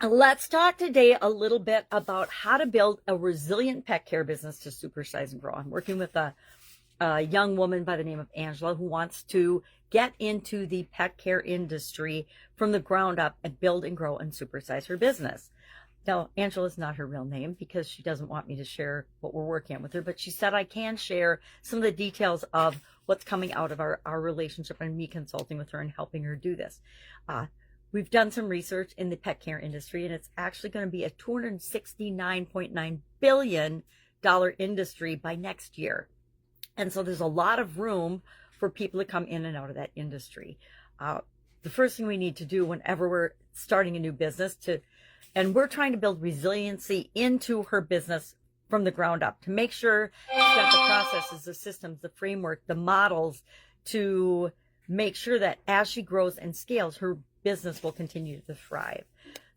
Let's talk today a little bit about how to build a resilient pet care business to supersize and grow. I'm working with a young woman by the name of Angela who wants to get into the pet care industry from the ground up and build and grow and supersize her business. Now, Angela's not her real name because she doesn't want me to share what we're working on with her, but she said I can share some of the details of what's coming out of our relationship and me consulting with her and helping her do this. We've done some research in the pet care industry, and it's actually going to be a $269.9 billion industry by next year. And so there's a lot of room for people to come in and out of that industry. The first thing we need to do whenever we're starting a new business and we're trying to build resiliency into her business from the ground up to make sure she's got the processes, the systems, the framework, the models to make sure that as she grows and scales, her business will continue to thrive.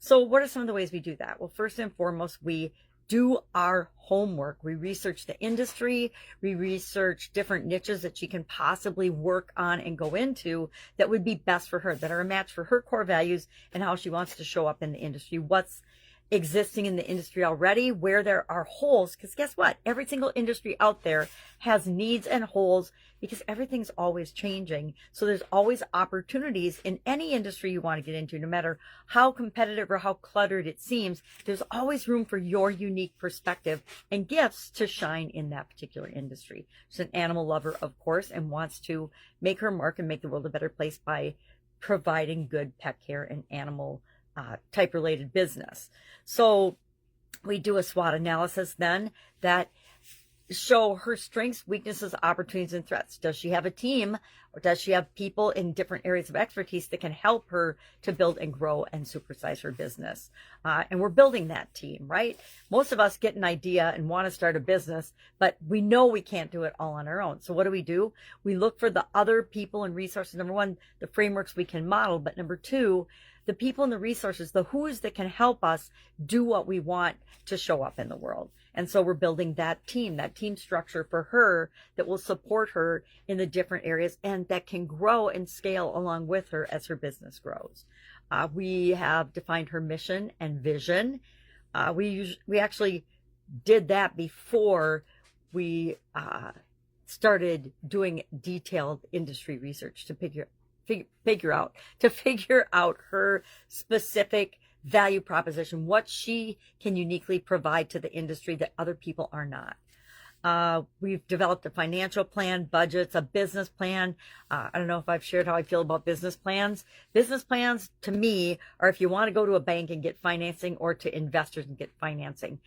So what are some of the ways we do that? Well, first and foremost, we do our homework. We research the industry. We research different niches that she can possibly work on and go into that would be best for her, that are a match for her core values and how she wants to show up in the industry. What's existing in the industry already, where there are holes, because guess what? Every single industry out there has needs and holes because everything's always changing. So there's always opportunities in any industry you want to get into, no matter how competitive or how cluttered it seems. There's always room for your unique perspective and gifts to shine in that particular industry. She's an animal lover, of course, and wants to make her mark and make the world a better place by providing good pet care and animal type related business. So we do a SWOT analysis then that show her strengths, weaknesses, opportunities, and threats. Does she have a team, or does she have people in different areas of expertise that can help her to build and grow and supersize her business? And we're building that team, right? Most of us get an idea and want to start a business, but we know we can't do it all on our own. So what do? We look for the other people and resources. Number one, the frameworks we can model, but number two, the people and the resources, the who's that can help us do what we want to show up in the world. And so we're building that team structure for her that will support her in the different areas and that can grow and scale along with her as her business grows. We have defined her mission and vision. We actually did that before we started doing detailed industry research to figure out her specific value proposition, what she can uniquely provide to the industry that other people are not. We've developed a financial plan, budgets, a business plan. I don't know if I've shared how I feel about business plans. Business plans to me are if you want to go to a bank and get financing or to investors and get financing.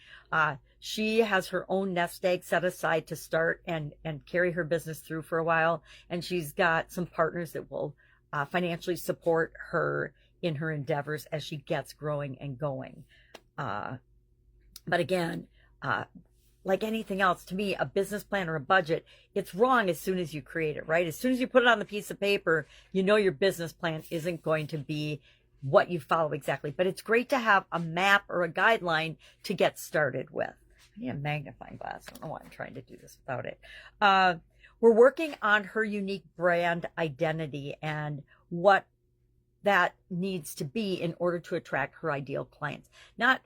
She has her own nest egg set aside to start and carry her business through for a while. And she's got some partners that will financially support her in her endeavors as she gets growing and going. But again, like anything else, to me, a business plan or a budget, it's wrong as soon as you create it, right? As soon as you put it on the piece of paper, you know your business plan isn't going to be what you follow exactly. But it's great to have a map or a guideline to get started with. I need a magnifying glass. I don't know why I'm trying to do this without it. We're working on her unique brand identity and what that needs to be in order to attract her ideal clients. Not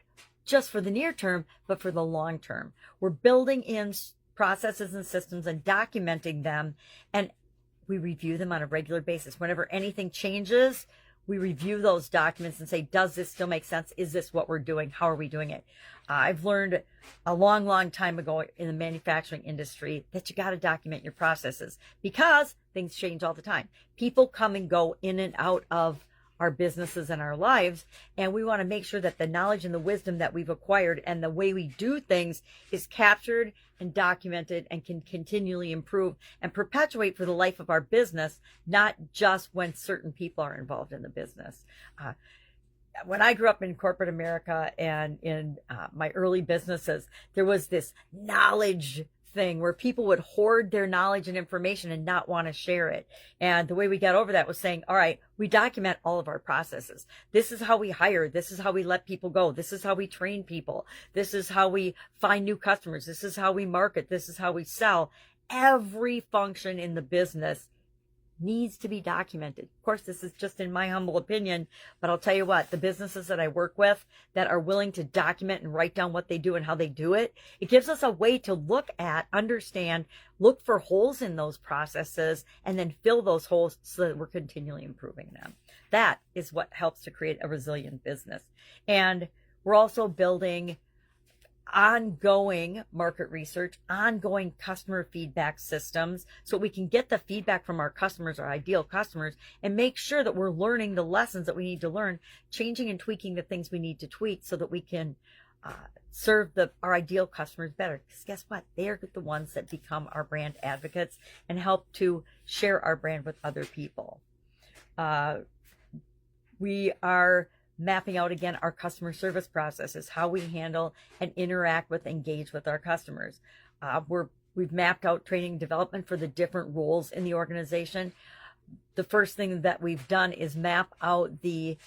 just for the near term, but for the long term. We're building in processes and systems and documenting them, and we review them on a regular basis. Whenever anything changes, we review those documents and say, does this still make sense? Is this what we're doing? How are we doing it? I've learned a long, long time ago in the manufacturing industry that you got to document your processes because things change all the time. People come and go in and out of our businesses and our lives, and we want to make sure that the knowledge and the wisdom that we've acquired and the way we do things is captured and documented and can continually improve and perpetuate for the life of our business, not just when certain people are involved in the business. When I grew up in corporate America and in my early businesses, there was this knowledge thing where people would hoard their knowledge and information and not want to share it. And the way we got over that was saying, all right, we document all of our processes. This is how we hire. This is how we let people go. This is how we train people. This is how we find new customers. This is how we market. This is how we sell. Every function in the business needs to be documented. Of course, this is just in my humble opinion, but I'll tell you what, the businesses that I work with that are willing to document and write down what they do and how they do it, it gives us a way to look at, understand, look for holes in those processes, and then fill those holes so that we're continually improving them. That is what helps to create a resilient business. And we're also building ongoing market research, ongoing customer feedback systems, so we can get the feedback from our customers, our ideal customers, and make sure that we're learning the lessons that we need to learn, changing and tweaking the things we need to tweak so that we can serve our ideal customers better. Because guess what? They're the ones that become our brand advocates and help to share our brand with other people. We are mapping out again our customer service processes, how we handle and interact with, engage with our customers. We've mapped out training and development for the different roles in the organization. The first thing that we've done is map out the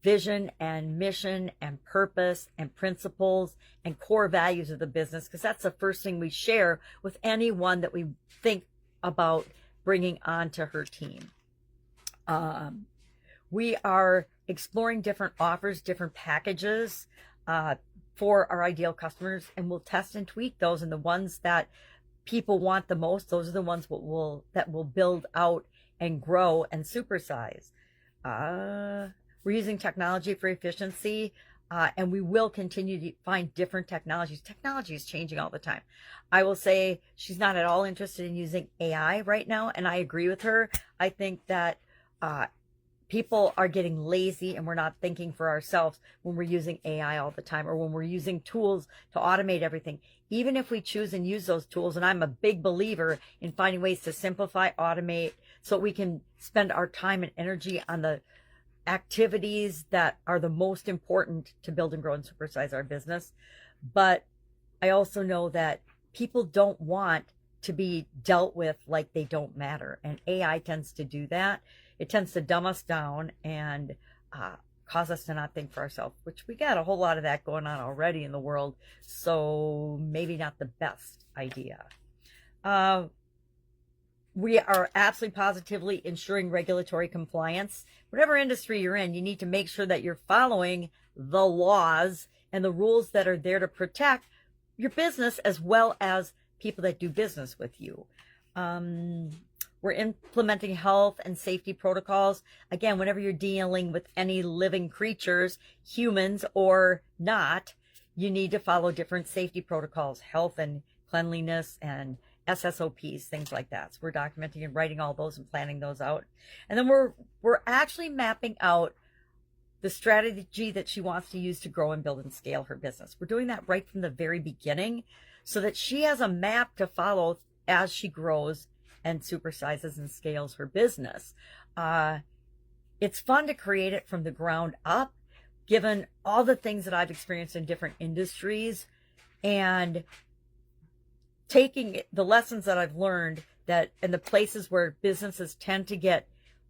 vision and mission and purpose and principles and core values of the business, because that's the first thing we share with anyone that we think about bringing onto her team. We are exploring different offers, different packages for our ideal customers, and we'll test and tweak those. And the ones that people want the most, those are the ones that will build out and grow and supersize. We're using technology for efficiency, and we will continue to find different technologies. Technology is changing all the time. I will say she's not at all interested in using AI right now, and I agree with her. I think that people are getting lazy and we're not thinking for ourselves when we're using AI all the time, or when we're using tools to automate everything. Even if we choose and use those tools, and I'm a big believer in finding ways to simplify, automate, so we can spend our time and energy on the activities that are the most important to build and grow and supersize our business. But I also know that people don't want to be dealt with like they don't matter, and AI tends to do that. It tends to dumb us down and cause us to not think for ourselves, which we got a whole lot of that going on already in the world, so maybe not the best idea. We are absolutely positively ensuring regulatory compliance. Whatever industry you're in, you need to make sure that you're following the laws and the rules that are there to protect your business as well as people that do business with you. We're implementing health and safety protocols. Again, whenever you're dealing with any living creatures, humans or not, you need to follow different safety protocols, health and cleanliness and SSOPs, things like that. So we're documenting and writing all those and planning those out. And then we're actually mapping out the strategy that she wants to use to grow and build and scale her business. We're doing that right from the very beginning so that she has a map to follow as she grows and supersizes and scales her business. It's fun to create it from the ground up, given all the things that I've experienced in different industries, and taking the lessons that I've learned that in the places where businesses tend to get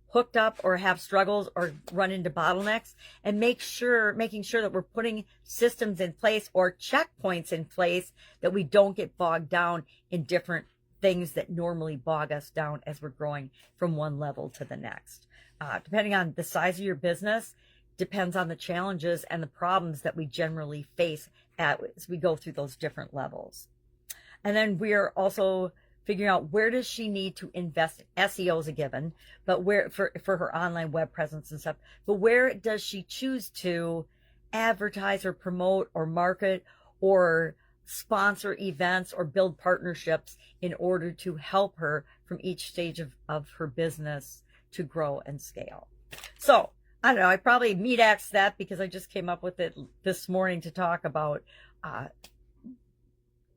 hooked up or have struggles or run into bottlenecks, and making sure that we're putting systems in place or checkpoints in place that we don't get bogged down in different things that normally bog us down as we're growing from one level to the next. Depending on the size of your business, depends on the challenges and the problems that we generally face as we go through those different levels. And then we are also figuring out, where does she need to invest? SEO is a given, but where for her online web presence and stuff, but where does she choose to advertise or promote or market or sponsor events or build partnerships in order to help her from each stage of her business to grow and scale? So I don't know, I probably meat axed that because I just came up with it this morning to talk about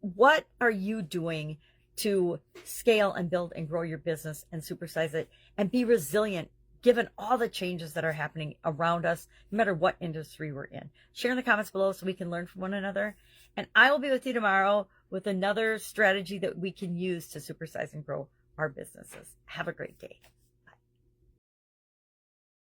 what are you doing to scale and build and grow your business and supersize it and be resilient given all the changes that are happening around us, no matter what industry we're in. Share in the comments below so we can learn from one another. And I will be with you tomorrow with another strategy that we can use to supersize and grow our businesses. Have a great day.